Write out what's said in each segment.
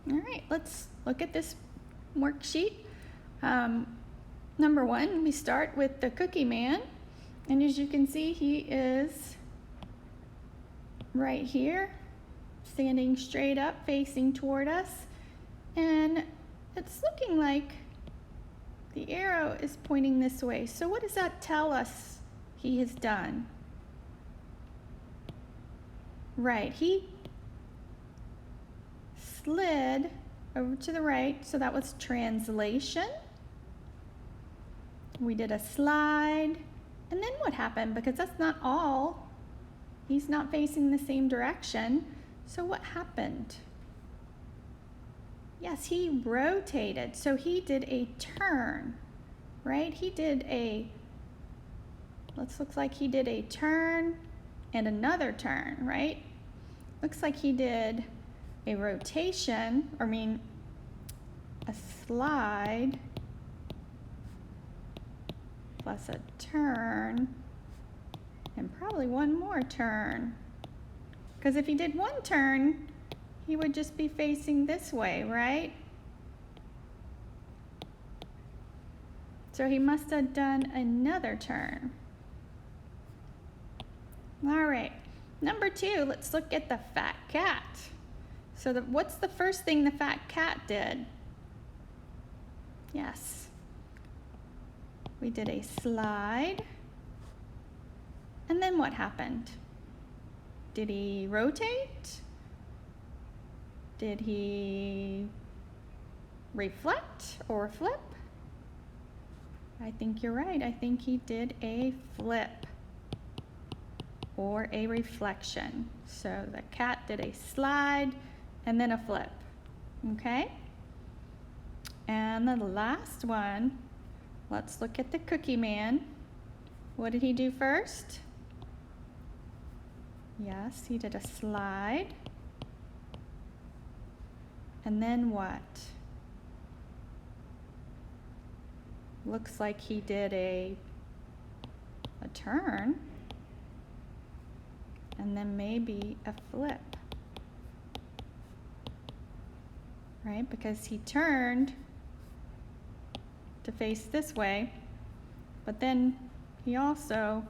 All right, let's look at this worksheet. Number one, we start with the Cookie Man. And as you can see, he is right here, standing straight up, facing toward us. And it's looking like the arrow is pointing this way. So what does that tell us he has done? Right, he slid over to the right, so that was translation. We did a slide, and then what happened? Because that's not all. He's not facing the same direction. So what happened? Yes, he rotated. So he did a turn, right? Looks like he did a turn and another turn, right? Looks like he did a rotation, a slide plus a turn and probably one more turn. Because if he did one turn, he would just be facing this way, right? So he must have done another turn. All right, number two, let's look at the fat cat. So what's the first thing the fat cat did? Yes, we did a slide. And then what happened? Did he rotate? Did he reflect or flip? I think you're right. I think he did a flip or a reflection. So the cat did a slide and then a flip. Okay? And the last one, let's look at the Cookie Man. What did he do first? Yes, he did a slide. And then what? Looks like he did a turn. And then maybe a flip. Right? Because he turned to face this way, but then he also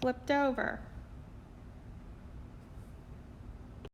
flipped over.